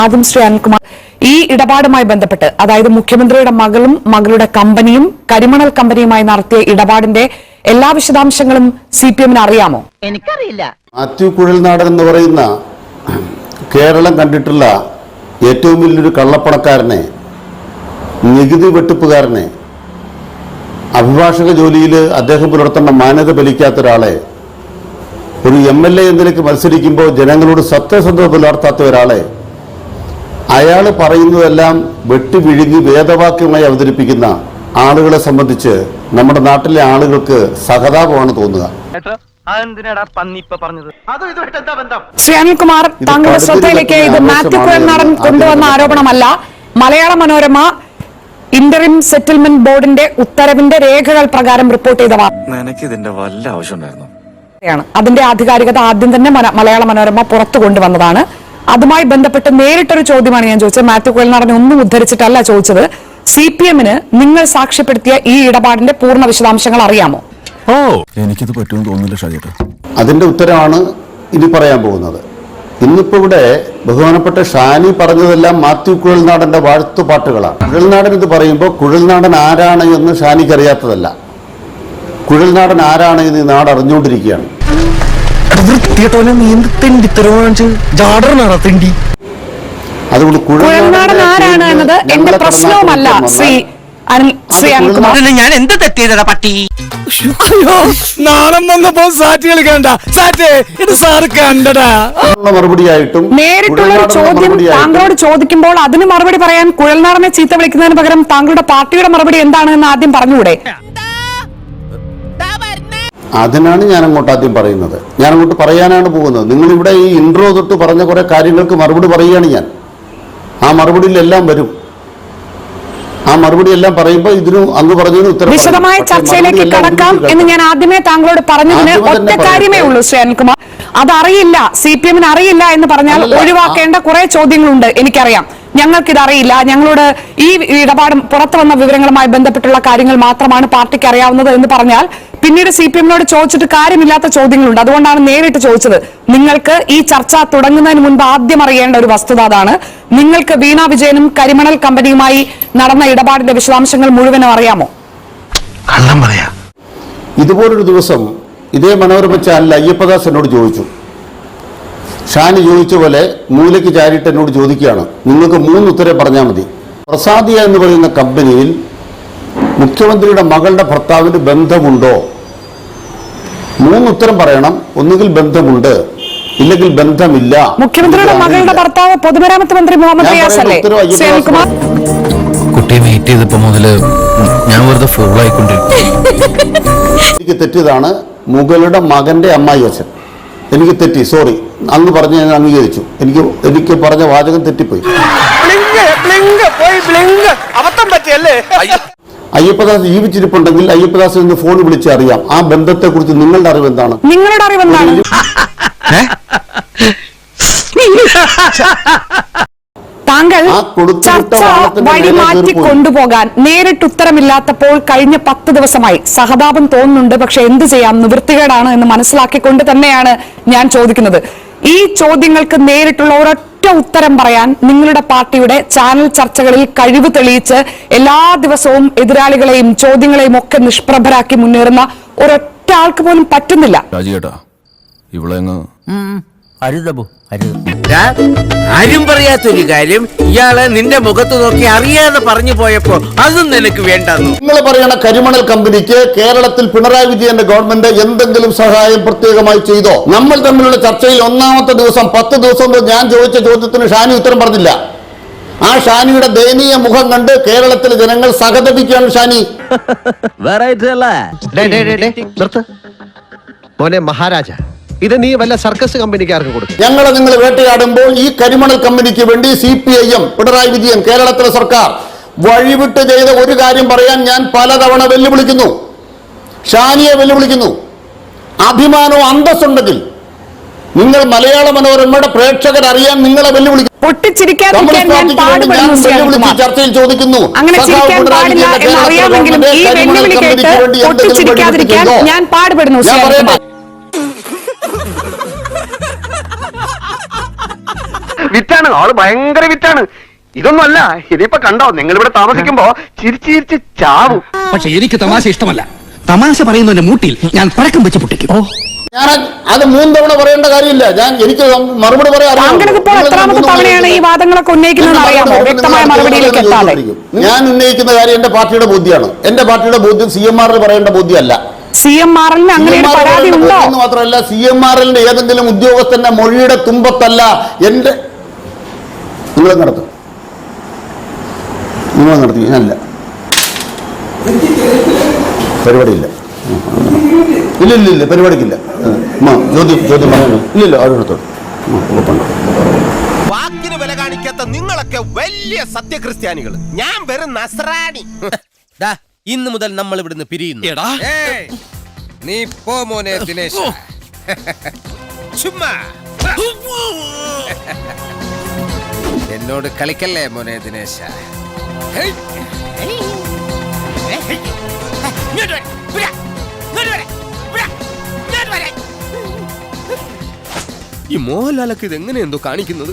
ആദ്യം ശ്രീ അനിൽകുമാർ, ഈ ഇടപാടുമായി ബന്ധപ്പെട്ട് അതായത് മുഖ്യമന്ത്രിയുടെ മകളും മകളുടെ കമ്പനിയും കരിമണൽ കമ്പനിയുമായി നടത്തിയ ഇടപാടിന്റെ എല്ലാ വിശദാംശങ്ങളും CPM-ന് അറിയാമോ? എനിക്കറിയില്ല. മാത്യു കുഴൽനാടൻ എന്ന് പറയുന്ന കേരളം കണ്ടിട്ടുള്ള ഏറ്റവും വലിയൊരു കള്ളപ്പണക്കാരനെ, നികുതി വെട്ടിപ്പുകാരനെ, അഭിഭാഷക ജോലിയിൽ അദ്ദേഹം പുലർത്തേണ്ട മാന്യത പാലിക്കാത്ത ഒരാളെ, ഒരു MLA എന്നതിലേക്ക് മത്സരിക്കുമ്പോൾ ജനങ്ങളോട് സത്യസന്ധത പുലർത്താത്ത ഒരാളെ, അയാൾ പറയുന്നതെല്ലാം വെട്ടിവിഴുങ്ങി വേദവാക്യമായി അവതരിപ്പിക്കുന്ന ആളുകളെ സംബന്ധിച്ച് നമ്മുടെ നാട്ടിലെ ആളുകൾക്ക് സഹതാപമാണ് തോന്നുക. ശ്രീ അനിൽകുമാർ, താങ്കളുടെ ശ്രദ്ധയിലേക്ക് ഇത് മാത്യു കുഴൽനാടൻ കൊണ്ടുവന്ന ആരോപണമല്ല. മലയാള മനോരമ ഇന്ററിം സെറ്റിൽമെന്റ് ബോർഡിന്റെ ഉത്തരവിന്റെ രേഖകൾ പ്രകാരം റിപ്പോർട്ട് ചെയ്തതാണ്. അതിന്റെ ആധികാരികത ആദ്യം തന്നെ മലയാള മനോരമ പുറത്തു കൊണ്ടുവന്നതാണ്. അതുമായി ബന്ധപ്പെട്ട് നേരിട്ടൊരു ചോദ്യമാണ് ഞാൻ ചോദിച്ചത്. മാത്യു കുഴൽനാടനെ ഒന്നും ഉദ്ധരിച്ചിട്ടല്ല ചോദിച്ചത്. CPM-ന് നിങ്ങൾ സാക്ഷ്യപ്പെടുത്തിയ ഈ ഇടപാടിന്റെ പൂർണ്ണ വിശദാംശങ്ങൾ അറിയാമോ? എനിക്കത് പറ്റുമെന്ന് തോന്നുന്നില്ല ഷാജിയേട്ടാ. അതിന്റെ ഉത്തരമാണ് ഇനി പറയാൻ പോകുന്നത്. ഇന്നിപ്പോ ഇവിടെ ബഹുമാനപ്പെട്ട ഷാനി പറഞ്ഞതെല്ലാം മാത്യു കുഴൽനാടന്റെ വാഴ്ത്തുപാട്ടുകളാണ്. കുഴൽനാടൻ ഇത് പറയുമ്പോൾ കുഴൽനാടൻ ആരാണ് എന്ന് ഷാനിക്ക് അറിയാത്തതല്ല. കുഴൽനാടൻ ആരാണ് എന്ന് ഈ നാട് അറിഞ്ഞുകൊണ്ടിരിക്കുകയാണ്. അതുകൊണ്ട് കുഴൽനാടൻ ആരാണ് എന്നത് എന്റെ പ്രശ്നവുമല്ല ശ്രീ അനിൽകുമാർ. ഞാൻ എന്ത് തെറ്റിയതാ പട്ടി? നാണം വന്നപ്പോ സാറ്റുകൾ കണ്ട സാറ്റേ ഇത് സാറ് കണ്ടടാ. മറുപടിയായിട്ടും നേരിട്ടുള്ള ഒരു ചോദ്യം താങ്കളോട് ചോദിക്കുമ്പോൾ അതിന് മറുപടി പറയാൻ കുഴൽനാടനെ ചീത്ത വിളിക്കുന്നതിന് പകരം താങ്കളുടെ പാർട്ടിയുടെ മറുപടി എന്താണെന്ന് ആദ്യം പറഞ്ഞുകൂടെ? അതിനാണ് ഞാൻ അങ്ങോട്ട് ആദ്യം പറയുന്നത്. ഞാൻ അങ്ങോട്ട് പറയാനാണ് പോകുന്നത്. നിങ്ങളിവിടെ ഈ ഇൻട്രോ തൊട്ട് പറഞ്ഞ കുറെ കാര്യങ്ങൾക്ക് മറുപടി പറയുകയാണ് ഞാൻ. ആ മറുപടിയിലെല്ലാം വരും. ആ മറുപടി എല്ലാം പറയുമ്പോൾ ഇതിനും അങ്ങ് പറഞ്ഞതിന് ഉത്തരം വിശദമായ ചർച്ചയിലേക്ക് കടക്കാം എന്ന് ഞാൻ ആദ്യമേ താങ്കളോട് പറഞ്ഞതിന് ഒറ്റ കാര്യമേ ഉള്ളൂ ശ്രീ അനിൽകുമാർ. അതറിയില്ല, CPM-ന് അറിയില്ല എന്ന് പറഞ്ഞാൽ ഒഴിവാക്കേണ്ട കുറെ ചോദ്യങ്ങളുണ്ട്. എനിക്കറിയാം, ഞങ്ങൾക്കിത് അറിയില്ല, ഞങ്ങളോട് ഈ ഇടപാടും പുറത്തു വന്ന വിവരങ്ങളുമായി ബന്ധപ്പെട്ടുള്ള കാര്യങ്ങൾ മാത്രമാണ് പാർട്ടിക്ക് അറിയാവുന്നത് എന്ന് പറഞ്ഞാൽ പിന്നീട് CPM-നോട് ചോദിച്ചിട്ട് കാര്യമില്ലാത്ത ചോദ്യങ്ങളുണ്ട്. അതുകൊണ്ടാണ് നേരിട്ട് ചോദിച്ചത്. നിങ്ങൾക്ക് ഈ ചർച്ച തുടങ്ങുന്നതിന് മുൻപ് ആദ്യം അറിയേണ്ട ഒരു വസ്തുത അതാണ്. നിങ്ങൾക്ക് വീണ വിജയനും കരിമണൽ കമ്പനിയുമായി നടന്ന ഇടപാടിന്റെ വിശദാംശങ്ങൾ മുഴുവനും അറിയാമോ? ഇതുപോലൊരു ദിവസം ഇതേ മനോരമ ചാനൽ അയ്യപ്പദാസ് എന്നോട് ചോദിച്ചു. ഷാനി ചോദിച്ച പോലെ മൂലയ്ക്ക് ചാരിട്ട് എന്നോട് ചോദിക്കുകയാണ്, നിങ്ങൾക്ക് 3 ഉത്തരം പറഞ്ഞാൽ മതി. പ്രസാദിയ എന്ന് പറയുന്ന കമ്പനിയിൽ മുഖ്യമന്ത്രിയുടെ മകളുടെ ഭർത്താവിന് ബന്ധമുണ്ടോ? 3 ഉത്തരം പറയണം. ഒന്നുകിൽ ബന്ധമുണ്ട്, ഇല്ലെങ്കിൽ ബന്ധമില്ല. മുഖ്യമന്ത്രിയുടെ മകളുടെ ഭർത്താവ് പൊതുമരാമത്ത് മന്ത്രി മുഹമ്മദ് റിയാസ് അല്ലേ? കുട്ടിയെ മീറ്റ് ചെയ്തപ്പോ മുതല് ഞാൻ വെറുതെ ഫോൾ ആയിക്കൊണ്ടിരിക്കും. എനിക്ക് തെറ്റിയതാണ്. മുകളുടെ മകന്റെ അമ്മായി അച്ഛൻ. എനിക്ക് തെറ്റി, സോറി. അന്ന് പറഞ്ഞ് ഞാൻ അംഗീകരിച്ചു. എനിക്ക് പറഞ്ഞ വാചകം തെറ്റിപ്പോയി. അയ്യപ്പദാസ് ജീവിച്ചിരിപ്പുണ്ടെങ്കിൽ അയ്യപ്പദാസിൽ നിന്ന് ഫോൺ വിളിച്ച് അറിയാം. ആ ബന്ധത്തെ കുറിച്ച് നിങ്ങളുടെ അറിവ് എന്താണ്? നിങ്ങളുടെ അറിവ് എന്താണ്? താങ്കൾ ചർച്ച വഴി മാറ്റി കൊണ്ടുപോകാൻ നേരിട്ട് ഉത്തരമില്ലാത്തപ്പോൾ കഴിഞ്ഞ 10 ദിവസമായി സഹതാപം തോന്നുന്നുണ്ട്. പക്ഷെ എന്ത് ചെയ്യാം, നിവൃത്തികേടാണ് എന്ന് മനസ്സിലാക്കിക്കൊണ്ട് തന്നെയാണ് ഞാൻ ചോദിക്കുന്നത്. ഈ ചോദ്യങ്ങൾക്ക് നേരിട്ടുള്ള ഒരൊറ്റ ഉത്തരം പറയാൻ നിങ്ങളുടെ പാർട്ടിയുടെ ചാനൽ ചർച്ചകളിൽ കഴിവ് തെളിയിച്ച് എല്ലാ ദിവസവും എതിരാളികളെയും ചോദ്യങ്ങളെയും ഒക്കെ നിഷ്പ്രഭരാക്കി മുന്നേറുന്ന ഒരൊറ്റ ആൾക്ക് പോലും പറ്റുന്നില്ല. ആരും പറയാത്തൊരു കാര്യം ഇയാളെ നിന്റെ മുഖത്ത് നോക്കി അറിയാതെ പറഞ്ഞു പോയപ്പോ അതും നിനക്ക് വേണ്ടെന്നു. നിങ്ങൾ പറയണ കരിമണൽ കമ്പനിക്ക് കേരളത്തിൽ പിണറായി വിജയന്റെ ഗവൺമെന്റ് എന്തെങ്കിലും സഹായം പ്രത്യേകമായി ചെയ്തോ? നമ്മൾ തമ്മിലുള്ള ചർച്ചയിൽ 1ാമത്തെ ദിവസം 10 ദിവസം ഞാൻ ചോദിച്ച ചോദ്യത്തിന് ഷാനി ഉത്തരം പറഞ്ഞില്ല. ആ ഷാനിയുടെ ദയനീയ മുഖം കണ്ട് കേരളത്തിലെ ജനങ്ങൾ സഹതപിക്കുകയാണ്. ഷാനി മഹാരാജ, ഇത് നീ വല്ല സർക്കസ് കമ്പനിക്കാർക്ക് കൊടുക്കും. നിങ്ങൾ വേട്ടയാടുമ്പോൾ ഈ കരിമണൽ കമ്പനിക്ക് വേണ്ടി CPIM, പിണറായി വിജയൻ, കേരളത്തിലെ സർക്കാർ വഴിവിട്ട് ചെയ്ത ഒരു കാര്യം പറയാൻ ഞാൻ പലതവണ വെല്ലുവിളിക്കുന്നു. ഷാനിയെ വെല്ലുവിളിക്കുന്നു. അഭിമാനവും അന്തസ്സുണ്ടെങ്കിൽ നിങ്ങൾ മലയാള മനോരമയുടെ പ്രേക്ഷകർ അറിയാൻ നിങ്ങളെ വെല്ലുവിളിക്കുന്നു. ചർച്ചയിൽ ചോദിക്കുന്നു, ഞാൻ പാടുപെടുന്നു. വിറ്റാണ്, ആള് ഭയങ്കര വിറ്റാണ്. ഇതൊന്നുമല്ല, ഇതിപ്പോ കണ്ടോ, നിങ്ങൾ ഇവിടെ താമസിക്കുമ്പോ ചിരിച്ച് ചിരിച്ച് ചാവും. പക്ഷെ എനിക്ക് തമാശ ഇഷ്ടമല്ല. തമാശ പറയുന്നതിന്റെ മൂട്ടിൽ ഞാൻ പഴക്കം വെച്ച് പൊട്ടിക്കും. ഞാൻ അത് 3 തവണ പറയേണ്ട കാര്യമില്ല. എനിക്ക് മറുപടി പറയാൻ താങ്കൾക്ക് ഇപ്പോൾ എത്രാമത്തെ തവണയാണ് ഈ വാദങ്ങളൊക്കെ ഉന്നയിക്കുന്നത് അറിയാമോ? വ്യക്തമായ മറുപടിയിലേക്ക് എത്താതെ ഞാൻ ഉന്നയിക്കുന്ന കാര്യം എന്റെ പാർട്ടിയുടെ ബോധ്യമാണ്. എന്റെ പാർട്ടിയുടെ ബോധ്യം CMRL പറയേണ്ട ബോധ്യമല്ല. CMRL-ന് അങ്ങനെ ഒരു പരാതി ഉണ്ടോ? മാത്രമല്ല, CMRL-ന്റെ ഏതെങ്കിലും ഉദ്യോഗസ്ഥന്റെ മൊഴിയുടെ തുമ്പത്തല്ല എന്റെ. നിങ്ങൾ നടത്തി ഞാനല്ല, പരിപാടിയില്ല. ഇല്ല പരിപാടിക്കില്ല. ചോദ്യം പറഞ്ഞു. ഇല്ല ആരോടത്തോട് വാക്കിന് വില കാണിക്കാത്ത നിങ്ങളൊക്കെ വലിയ സത്യക്രിസ്ത്യാനികൾ. ഞാൻ വെറും നസ്രാണി. ഇന്ന് മുതൽ നമ്മൾ ഇവിടുന്ന് പിരിയുന്നു. നീ പോ മോനെ ദിനേശ്. ചുമ്മാ എന്നോട് കളിക്കല്ലേ മോനെ ദിനേശ. ഈ മോഹൻലാലൊക്കെ ഇത് എങ്ങനെയെന്തോ കാണിക്കുന്നത്.